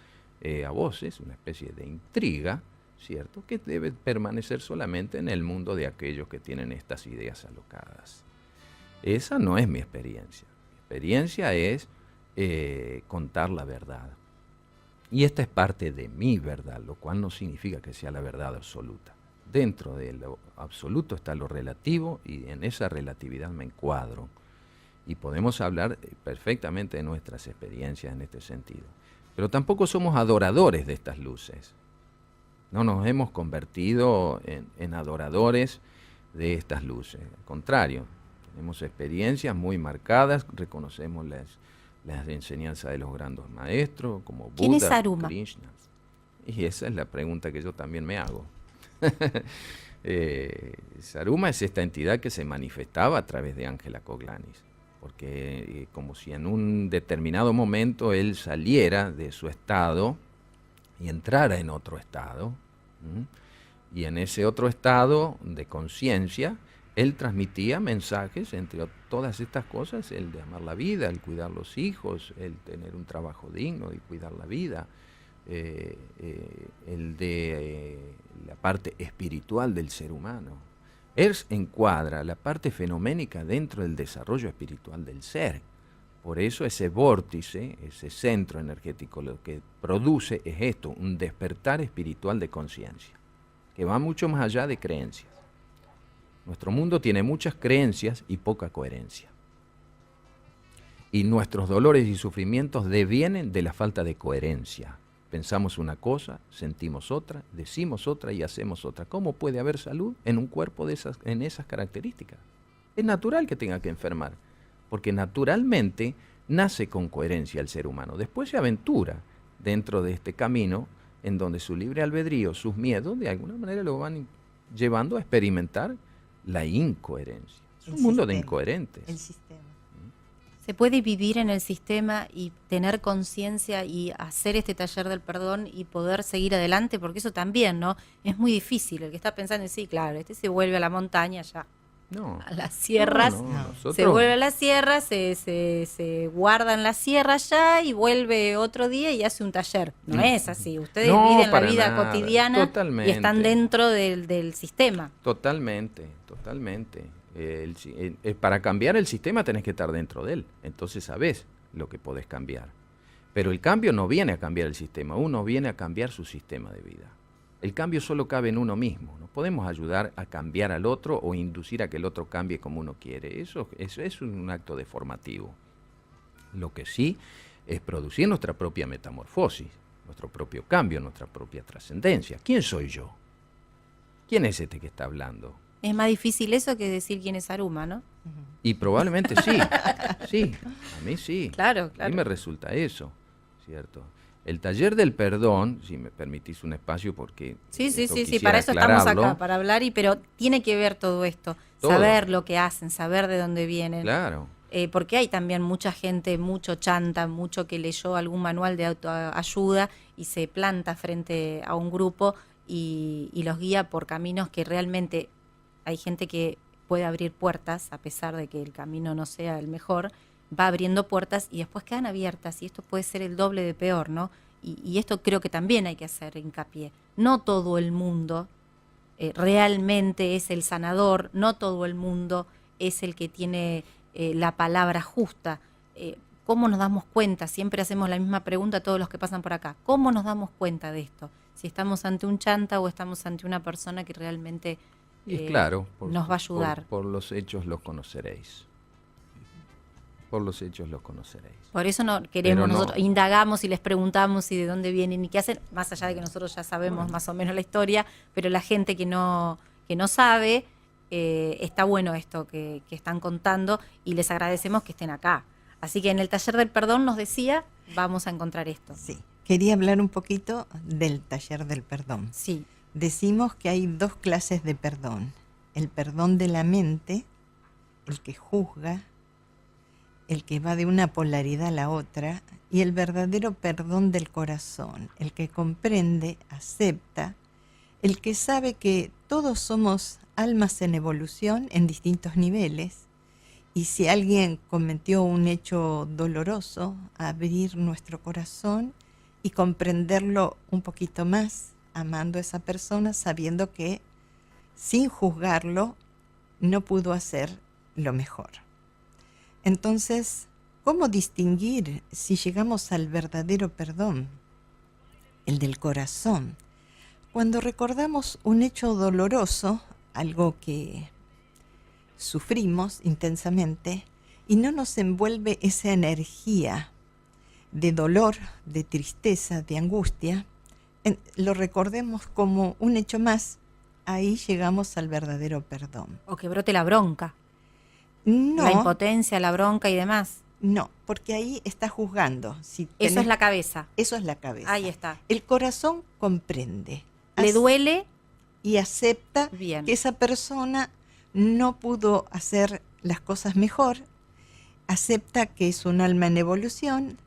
a voces, una especie de intriga, ¿cierto?, que debe permanecer solamente en el mundo de aquellos que tienen estas ideas alocadas. Esa no es mi experiencia. Mi experiencia es contar la verdad. Y esta es parte de mi verdad, lo cual no significa que sea la verdad absoluta. Dentro de lo absoluto está lo relativo y en esa relatividad me encuadro. Y podemos hablar perfectamente de nuestras experiencias en este sentido. Pero tampoco somos adoradores de estas luces. No nos hemos convertido en adoradores de estas luces. Al contrario, tenemos experiencias muy marcadas, reconocemos las enseñanzas de los grandes maestros, como Buda,
¿Quién es Saruma?
Krishna. Y esa es la pregunta que yo también me hago. Saruma es esta entidad que se manifestaba a través de Ángela Coglanis, porque como si en un determinado momento él saliera de su estado y entrara en otro estado, Y en ese otro estado de conciencia, él transmitía mensajes, entre todas estas cosas, el de amar la vida, el cuidar los hijos, el tener un trabajo digno y cuidar la vida, el de la parte espiritual del ser humano. Él encuadra la parte fenoménica dentro del desarrollo espiritual del ser. Por eso ese vórtice, ese centro energético, lo que produce es esto, un despertar espiritual de conciencia, que va mucho más allá de creencias. Nuestro mundo tiene muchas creencias y poca coherencia. Y nuestros dolores y sufrimientos devienen de la falta de coherencia. Pensamos una cosa, sentimos otra, decimos otra y hacemos otra. ¿Cómo puede haber salud en un cuerpo en esas características? Es natural que tenga que enfermar, porque naturalmente nace con coherencia el ser humano. Después se aventura dentro de este camino en donde su libre albedrío, sus miedos, de alguna manera lo van llevando a experimentar la incoherencia. Es un mundo de incoherentes.
El sistema.
¿Se puede vivir en el sistema y tener conciencia y hacer este taller del perdón y poder seguir adelante? Porque eso también, ¿no? Es muy difícil. El que está pensando en sí, claro, se vuelve a la montaña ya.
No.
A las sierras, se vuelve a las sierras, se guarda en las sierras ya y vuelve otro día y hace un taller. No es así. Ustedes viven la vida cotidiana y están dentro del sistema.
Totalmente. Para cambiar el sistema tenés que estar dentro de él. Entonces sabés lo que podés cambiar. Pero el cambio no viene a cambiar el sistema, uno viene a cambiar su sistema de vida. El cambio solo cabe en uno mismo. No podemos ayudar a cambiar al otro o inducir a que el otro cambie como uno quiere. Eso es un acto deformativo. Lo que sí es producir nuestra propia metamorfosis, nuestro propio cambio, nuestra propia trascendencia. ¿Quién soy yo? ¿Quién es este que está hablando?
Es más difícil eso que decir quién es Aruma, ¿no?
Y probablemente sí, sí, a mí sí.
Claro.
A mí me resulta eso, ¿cierto? El taller del perdón, si me permitís un espacio porque...
Sí, para eso estamos acá, para hablar, pero tiene que ver todo esto, saber lo que hacen, saber de dónde vienen.
Claro.
Porque hay también mucha gente, mucho chanta, mucho que leyó algún manual de autoayuda y se planta frente a un grupo y los guía por caminos que realmente hay gente que puede abrir puertas, a pesar de que el camino no sea el mejor, va abriendo puertas y después quedan abiertas y esto puede ser el doble de peor, ¿no? Y esto creo que también hay que hacer hincapié. No todo el mundo realmente es el sanador, no todo el mundo es el que tiene la palabra justa. ¿Cómo nos damos cuenta? Siempre hacemos la misma pregunta a todos los que pasan por acá. ¿Cómo nos damos cuenta de esto? Si estamos ante un chanta o estamos ante una persona que realmente
claro,
nos va a ayudar.
Por los hechos los conoceréis. Por los hechos los conoceréis.
Por eso no queremos, nosotros indagamos y les preguntamos y de dónde vienen y qué hacen, más allá de que nosotros ya sabemos más o menos la historia, pero la gente que no sabe, está bueno esto que están contando y les agradecemos que estén acá. Así que en el taller del perdón nos decía, vamos a encontrar esto.
Sí, quería hablar un poquito del taller del perdón.
Sí.
Decimos que hay dos clases de perdón. El perdón de la mente, el que juzga, el que va de una polaridad a la otra, y el verdadero perdón del corazón, el que comprende, acepta, el que sabe que todos somos almas en evolución en distintos niveles, y si alguien cometió un hecho doloroso, abrir nuestro corazón y comprenderlo un poquito más, amando a esa persona, sabiendo que sin juzgarlo no pudo hacer lo mejor. Entonces, ¿cómo distinguir si llegamos al verdadero perdón? El del corazón. Cuando recordamos un hecho doloroso, algo que sufrimos intensamente, y no nos envuelve esa energía de dolor, de tristeza, de angustia, lo recordemos como un hecho más, ahí llegamos al verdadero perdón.
O que brote la bronca.
No.
La impotencia, la bronca y demás.
No, porque ahí está juzgando.
Eso es la cabeza.
Eso es la cabeza.
Ahí está.
El corazón comprende.
Le duele
y acepta
bien
que esa persona no pudo hacer las cosas mejor. Acepta que es un alma en evolución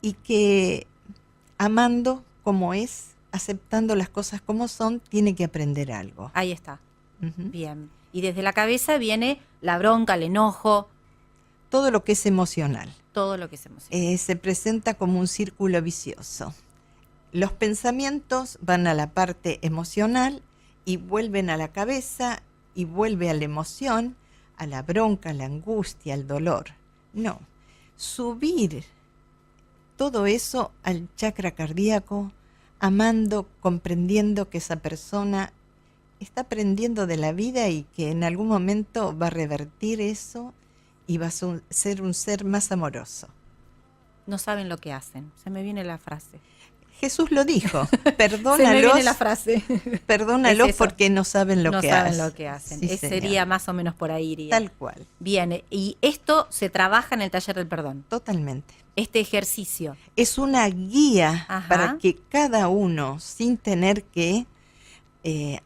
y que amando como es, aceptando las cosas como son, tiene que aprender algo.
Ahí está.
Ujú.
Bien. Y desde la cabeza viene la bronca, el enojo,
Todo lo que es emocional.
todo lo que se emociona.
Se presenta como un círculo vicioso. Los pensamientos van a la parte emocional y vuelven a la cabeza y vuelve a la emoción, a la bronca, a la angustia, al dolor. No, subir todo eso al chakra cardíaco, amando, comprendiendo que esa persona está aprendiendo de la vida y que en algún momento va a revertir eso y va a ser un ser más amoroso.
No saben lo que hacen. Se me viene la frase.
Jesús lo dijo,
Se me
perdónalos,
viene la frase.
perdónalos
Es eso.
porque no saben lo
No
que
saben
hacen.
lo que hacen.
Sí,
Sería
señor.
más o menos por ahí iría.
Tal cual,
Bien, y esto se trabaja en el taller del perdón.
totalmente.
Este ejercicio.
Es una guía
Ajá.
para que cada uno, sin tener que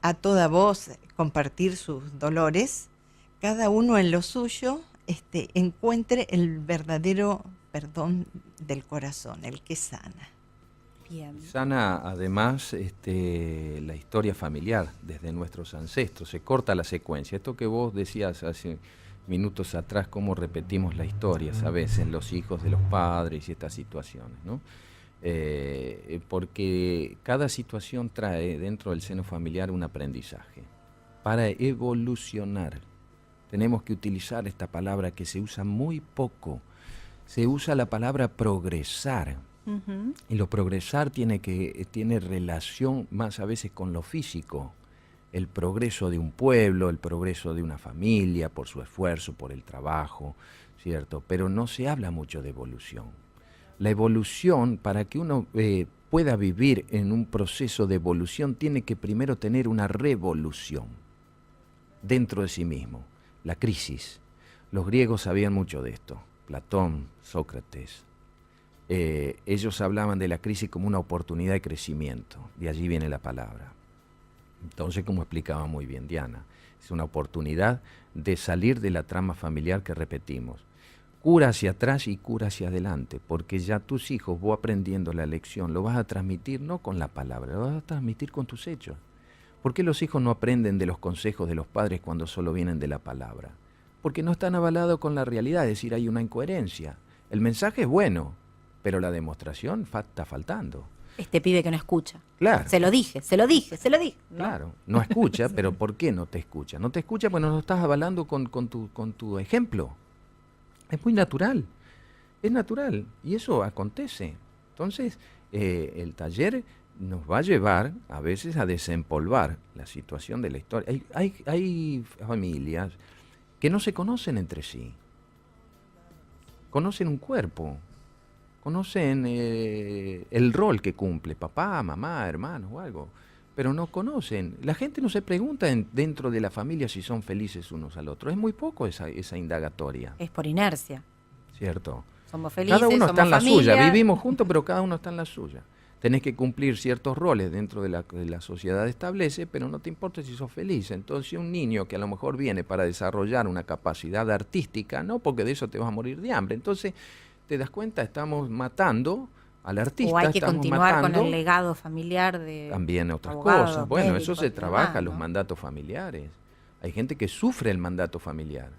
a toda voz compartir sus dolores, cada uno en lo suyo encuentre el verdadero perdón del corazón, el que sana.
Bien.
Sana además la historia familiar desde nuestros ancestros, se corta la secuencia. Esto que vos decías hace minutos atrás, cómo repetimos la historia, ¿sabes? En los hijos de los padres y estas situaciones, ¿no? Porque cada situación trae dentro del seno familiar un aprendizaje. Para evolucionar tenemos que utilizar esta palabra que se usa muy poco. Se usa la palabra progresar.
Ujú.
Y lo progresar tiene relación más a veces con lo físico. El progreso de un pueblo, el progreso de una familia, por su esfuerzo, por el trabajo, ¿cierto? Pero no se habla mucho de evolución. La evolución, para que uno pueda vivir en un proceso de evolución, tiene que primero tener una revolución dentro de sí mismo. La crisis. Los griegos sabían mucho de esto. Platón, Sócrates. Ellos hablaban de la crisis como una oportunidad de crecimiento, de allí viene la palabra. Entonces, como explicaba muy bien Diana, es una oportunidad de salir de la trama familiar que repetimos. Cura hacia atrás y cura hacia adelante, porque ya tus hijos, vos aprendiendo la lección, lo vas a transmitir no con la palabra, lo vas a transmitir con tus hechos. ¿Por qué los hijos no aprenden de los consejos de los padres cuando solo vienen de la palabra? Porque no están avalados con la realidad, es decir, hay una incoherencia. El mensaje es bueno, pero la demostración está faltando.
Este pibe que no escucha.
Claro.
Se lo dije. ¿no?
Claro, no escucha, pero ¿por qué no te escucha? No te escucha porque no lo estás avalando con tu ejemplo. Es muy natural, es natural, y eso acontece. Entonces, el taller nos va a llevar a veces a desempolvar la situación de la historia. Hay familias que no se conocen entre sí, conocen un cuerpo, conocen el rol que cumple papá, mamá, hermanos o algo, pero no conocen. La gente no se pregunta dentro de la familia si son felices unos al otro. Es muy poco esa indagatoria,
Es por inercia.
¿cierto?
Somos felices,
Cada uno
somos
está en la
familia.
suya, vivimos juntos, pero cada uno está en la suya. Tenés que cumplir ciertos roles dentro de la sociedad establece, pero no te importa si sos feliz. Entonces un niño que a lo mejor viene para desarrollar una capacidad artística, no porque de eso te vas a morir de hambre. Entonces, te das cuenta, estamos matando al artista.
O hay que
estamos
continuar
matando
con el legado familiar de
también otras
abogados,
cosas. Bueno,
médicos
eso se
y
trabaja,
demás,
los
¿no?
mandatos familiares. Hay gente que sufre el mandato familiar.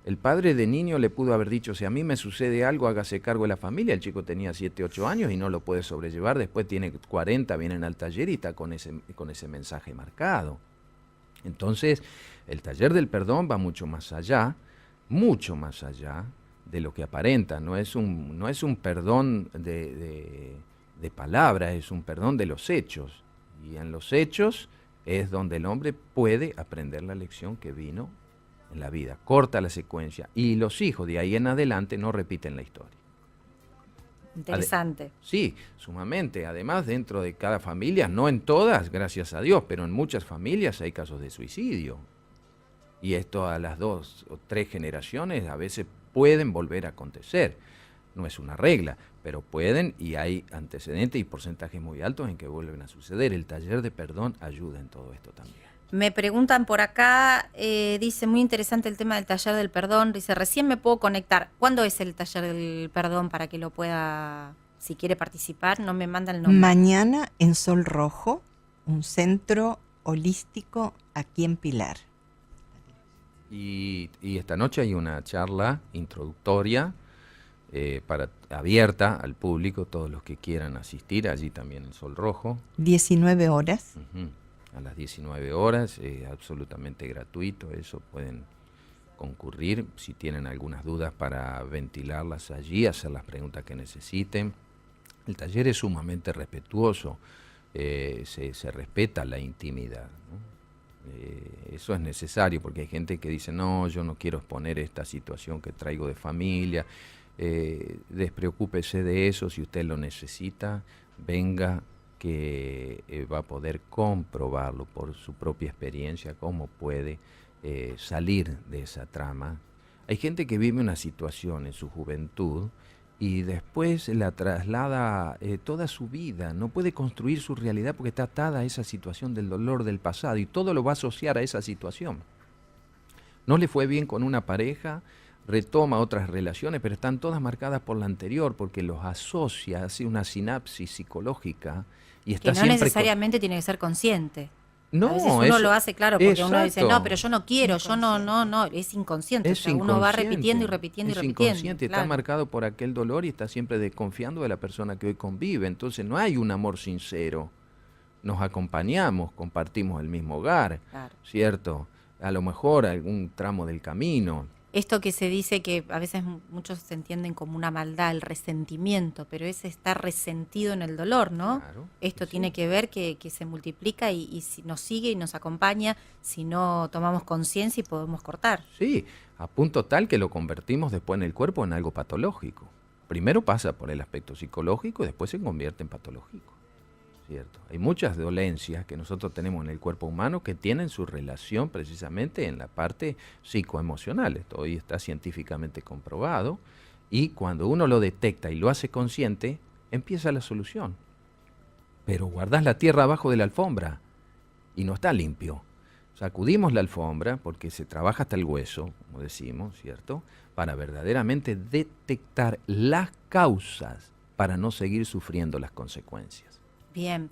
El padre de niño le pudo haber dicho, si a mí me sucede algo, hágase cargo de la familia. El chico tenía 7, 8 años y no lo puede sobrellevar. Después tiene 40, vienen al taller y está con ese mensaje marcado. Entonces, el taller del perdón va mucho más allá de lo que aparenta. No es un perdón de palabras, es un perdón de los hechos. Y en los hechos es donde el hombre puede aprender la lección que vino en la vida. Corta la secuencia. Y los hijos de ahí en adelante no repiten la historia.
Interesante.
Sí, sumamente. Además, dentro de cada familia, no en todas, gracias a Dios, pero en muchas familias hay casos de suicidio. Y esto a las 2 o 3 generaciones a veces pueden volver a acontecer. No es una regla, pero pueden y hay antecedentes y porcentajes muy altos en que vuelven a suceder. El taller de perdón ayuda en todo esto también.
Me preguntan por acá, dice, muy interesante el tema del taller del perdón. Dice, recién me puedo conectar. ¿Cuándo es el taller del perdón para que lo pueda si quiere participar, no me manda el nombre.
Mañana en Sol Rojo, un centro holístico aquí en Pilar.
Y esta noche hay una charla introductoria abierta al público, todos los que quieran asistir, allí también en Sol Rojo.
19 horas.
A las 19 horas, absolutamente gratuito, eso pueden concurrir si tienen algunas dudas para ventilarlas allí, hacer las preguntas que necesiten. El taller es sumamente respetuoso, se respeta la intimidad, ¿no? Eso es necesario porque hay gente que dice, no, yo no quiero exponer esta situación que traigo de familia. Despreocúpese de eso, si usted lo necesita, venga, que va a poder comprobarlo por su propia experiencia, cómo puede salir de esa trama. Hay gente que vive una situación en su juventud y después la traslada toda su vida, no puede construir su realidad porque está atada a esa situación del dolor del pasado y todo lo va a asociar a esa situación. No le fue bien con una pareja, retoma otras relaciones, pero están todas marcadas por la anterior porque los asocia, hace una sinapsis psicológica y está
que no necesariamente tiene que ser consciente.
No,
a veces uno lo hace, claro, porque uno dice, no, pero yo no quiero, yo no, es inconsciente.
Es inconsciente.
Uno va repitiendo y repitiendo y repitiendo.
Es inconsciente, claro. Está marcado por aquel dolor y está siempre desconfiando de la persona que hoy convive. Entonces no hay un amor sincero. Nos acompañamos, compartimos el mismo hogar, claro. ¿Cierto? A lo mejor algún tramo del camino.
Esto que se dice que a veces muchos se entienden como una maldad, el resentimiento, pero ese está resentido en el dolor, ¿no?
Claro,
esto tiene que ver que se multiplica y si nos sigue y nos acompaña, si no tomamos conciencia y podemos cortar.
Sí, a punto tal que lo convertimos después en el cuerpo en algo patológico. Primero pasa por el aspecto psicológico y después se convierte en patológico. ¿Cierto? Hay muchas dolencias que nosotros tenemos en el cuerpo humano que tienen su relación precisamente en la parte psicoemocional. Esto hoy está científicamente comprobado y cuando uno lo detecta y lo hace consciente, empieza la solución. Pero guardás la tierra abajo de la alfombra y no está limpio. Sacudimos la alfombra porque se trabaja hasta el hueso, como decimos, ¿cierto? Para verdaderamente detectar las causas para no seguir sufriendo las consecuencias.
Bien.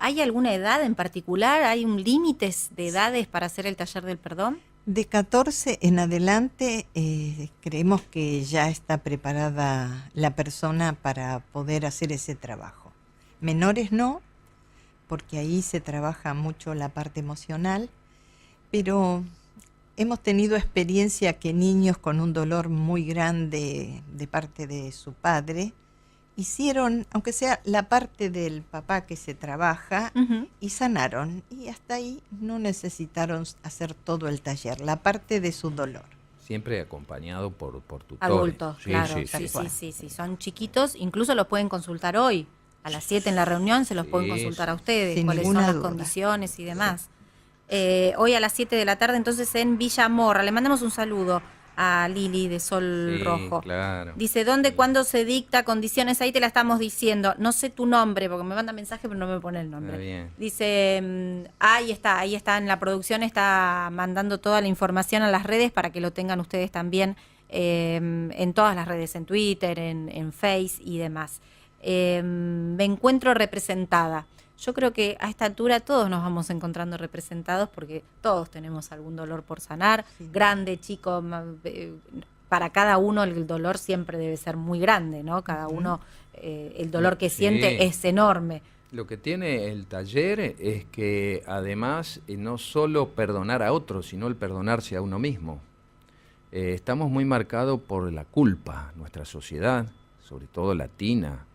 ¿Hay alguna edad en particular? ¿Hay un límite de edades para hacer el taller del perdón?
De 14 en adelante creemos que ya está preparada la persona para poder hacer ese trabajo. Menores no, porque ahí se trabaja mucho la parte emocional, pero hemos tenido experiencia que niños con un dolor muy grande de parte de su padre hicieron, aunque sea la parte del papá que se trabaja, y sanaron. Y hasta ahí no necesitaron hacer todo el taller, la parte de su dolor.
Siempre acompañado por tutores.
Adultos, sí, claro. Sí. Son chiquitos, incluso los pueden consultar hoy. A las 7 en la reunión se los pueden consultar a ustedes, cuáles son las condiciones y demás. Hoy a las 7 de la tarde, entonces en Villa Morra. Le mandamos un saludo a Lili de Sol Rojo.
Claro.
Dice, ¿dónde, cuándo se dicta? Condiciones, ahí te la estamos diciendo. No sé tu nombre, porque me manda mensaje, pero no me pone el nombre.
Bien.
Dice, ahí está en la producción, está mandando toda la información a las redes para que lo tengan ustedes también en todas las redes, en Twitter, en Face y demás. Me encuentro representada. Yo creo que a esta altura todos nos vamos encontrando representados porque todos tenemos algún dolor por sanar, grande, chico, para cada uno el dolor siempre debe ser muy grande, ¿no? Cada uno, el dolor que siente es enorme.
Lo que tiene el taller es que además no solo perdonar a otros, sino el perdonarse a uno mismo. Estamos muy marcados por la culpa, nuestra sociedad, sobre todo latina,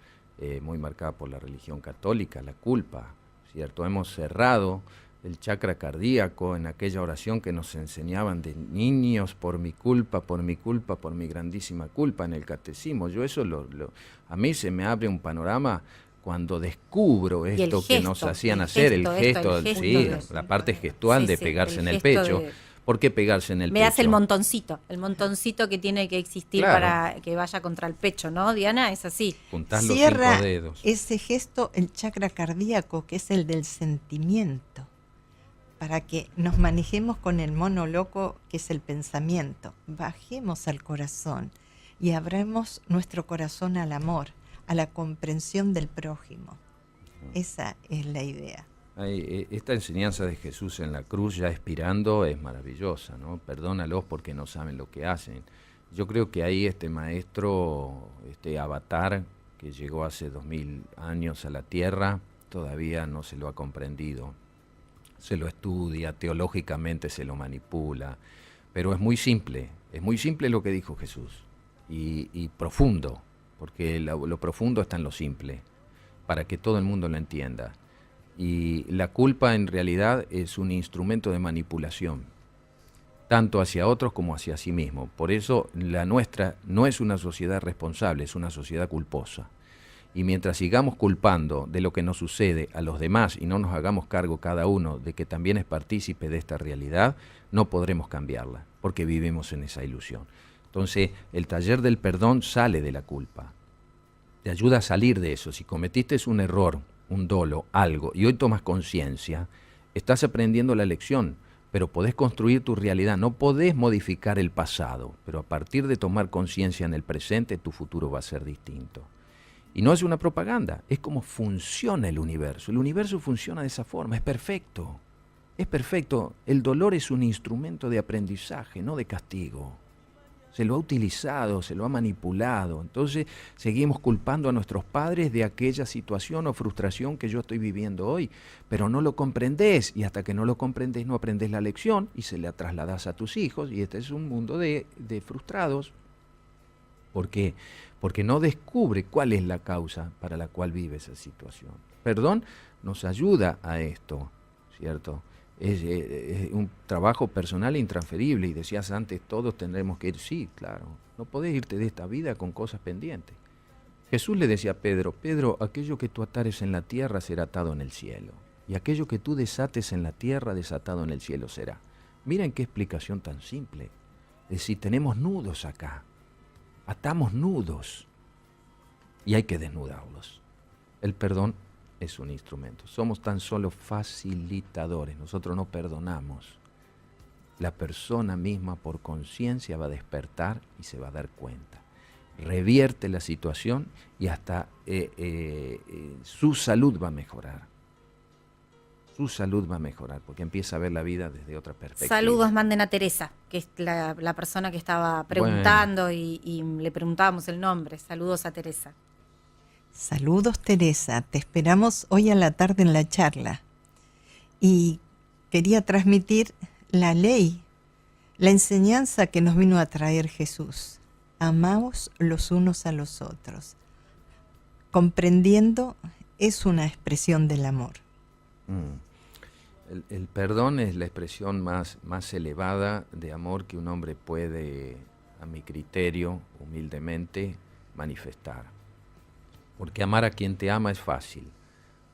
muy marcada por la religión católica, la culpa, ¿cierto? Hemos cerrado el chakra cardíaco en aquella oración que nos enseñaban de niños, por mi culpa, por mi culpa, por mi grandísima culpa en el catecismo. Yo eso a mí se me abre un panorama cuando descubro esto que nos hacían hacer, el gesto, la parte gestual de pegarse en el pecho. ¿Por qué pegarse en el pecho?
Me hace el montoncito que tiene que existir para que vaya contra el pecho, ¿no, Diana? Es así.
Juntás los 5 dedos.
Ese gesto, el chakra cardíaco, que es el del sentimiento, para que nos manejemos con el mono loco, que es el pensamiento. Bajemos al corazón y abramos nuestro corazón al amor. a la comprensión del prójimo. Esa es la idea.
Esta enseñanza de Jesús en la cruz ya expirando es maravillosa, ¿no? Perdónalos porque no saben lo que hacen. Yo creo que ahí este maestro, este avatar que llegó hace 2000 años a la tierra, todavía no se lo ha comprendido. Se lo estudia, teológicamente se lo manipula, pero es muy simple lo que dijo Jesús y profundo, porque lo profundo está en lo simple, para que todo el mundo lo entienda. Y la culpa en realidad es un instrumento de manipulación, tanto hacia otros como hacia sí mismo. Por eso la nuestra no es una sociedad responsable, es una sociedad culposa. Y mientras sigamos culpando de lo que nos sucede a los demás y no nos hagamos cargo cada uno de que también es partícipe de esta realidad, no podremos cambiarla, porque vivimos en esa ilusión. Entonces, el taller del perdón sale de la culpa, te ayuda a salir de eso. Si cometiste un error, un dolo, algo, y hoy tomas conciencia, estás aprendiendo la lección, pero podés construir tu realidad. No podés modificar el pasado, pero a partir de tomar conciencia en el presente, tu futuro va a ser distinto. Y no es una propaganda, es como funciona el universo. El universo funciona de esa forma, es perfecto. Es perfecto. El dolor es un instrumento de aprendizaje, no de castigo. Se lo ha utilizado, se lo ha manipulado. Entonces seguimos culpando a nuestros padres de aquella situación o frustración que yo estoy viviendo hoy. Pero no lo comprendés, y hasta que no lo comprendés no aprendés la lección y se la trasladás a tus hijos. Y este es un mundo de frustrados. ¿Por qué? Porque no descubre cuál es la causa para la cual vive esa situación. Perdón nos ayuda a esto, ¿cierto? Es un trabajo personal e intransferible, y decías antes, todos tendremos que ir. Sí, claro, no podés irte de esta vida con cosas pendientes. Jesús le decía a Pedro, Pedro, aquello que tú atares en la tierra será atado en el cielo, y aquello que tú desates en la tierra, desatado en el cielo será. Miren qué explicación tan simple. Es decir, tenemos nudos acá, atamos nudos, y hay que desnudarlos. El perdón es un instrumento. Somos tan solo facilitadores. Nosotros no perdonamos. La persona misma por conciencia va a despertar y se va a dar cuenta. Revierte la situación y hasta su salud va a mejorar. Su salud va a mejorar porque empieza a ver la vida desde otra perspectiva.
Saludos manden a Teresa, que es la persona que estaba preguntando, bueno. y le preguntábamos el nombre. Saludos a Teresa.
Saludos, Teresa, te esperamos hoy a la tarde en la charla. Y quería transmitir la ley, la enseñanza que nos vino a traer Jesús. Amaos los unos a los otros. Comprendiendo es una expresión del amor.
El perdón es la expresión más elevada de amor que un hombre puede, a mi criterio, humildemente, manifestar. Porque amar a quien te ama es fácil.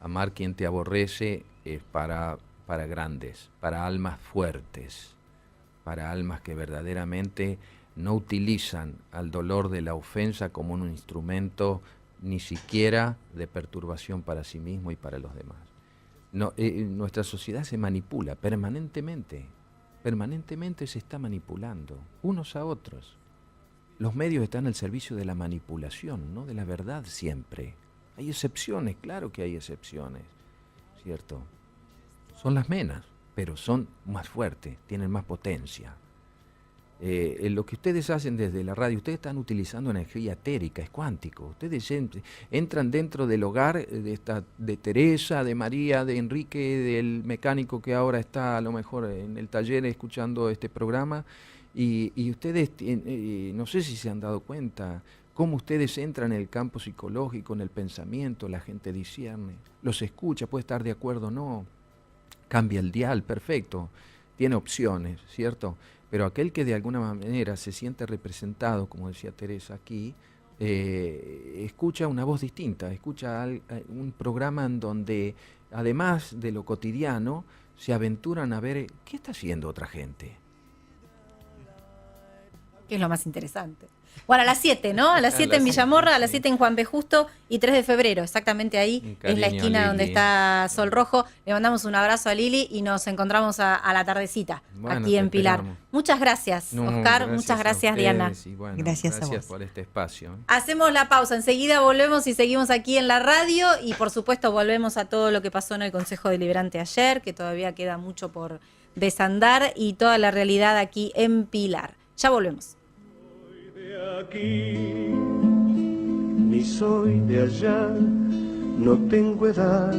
Amar a quien te aborrece es para grandes, para almas fuertes, para almas que verdaderamente no utilizan al dolor de la ofensa como un instrumento ni siquiera de perturbación para sí mismo y para los demás. No, nuestra sociedad se manipula permanentemente se está manipulando unos a otros. Los medios están al servicio de la manipulación, no de la verdad siempre. Hay excepciones, claro que hay excepciones, ¿cierto? Son las menos, pero son más fuertes, tienen más potencia. Lo que ustedes hacen desde la radio, ustedes están utilizando energía etérica, es cuántico. Ustedes entran dentro del hogar de Teresa, de María, de Enrique, del mecánico que ahora está a lo mejor en el taller escuchando este programa, y ustedes, no sé si se han dado cuenta, cómo ustedes entran en el campo psicológico, en el pensamiento, la gente discierne, los escucha, puede estar de acuerdo o no, cambia el dial, perfecto, tiene opciones, ¿cierto? Pero aquel que de alguna manera se siente representado, como decía Teresa aquí, escucha una voz distinta, escucha un programa en donde, además de lo cotidiano, se aventuran a ver qué está haciendo otra gente.
Que es lo más interesante. Bueno, a las 7, ¿no? A las 7 en Villamorra, a las 7 en Juan B. Justo y 3 de febrero, exactamente ahí es la esquina donde está Sol Rojo. Le mandamos un abrazo a Lili y nos encontramos a la tardecita aquí en Pilar. Esperamos. Muchas gracias, Oscar. Muchas gracias, Diana.
Bueno,
gracias a vos
por este espacio.
Hacemos la pausa, enseguida volvemos y seguimos aquí en la radio y por supuesto volvemos a todo lo que pasó en el Consejo Deliberante ayer, que todavía queda mucho por desandar y toda la realidad aquí en Pilar. Ya volvemos.
Aquí, ni soy de allá, no tengo edad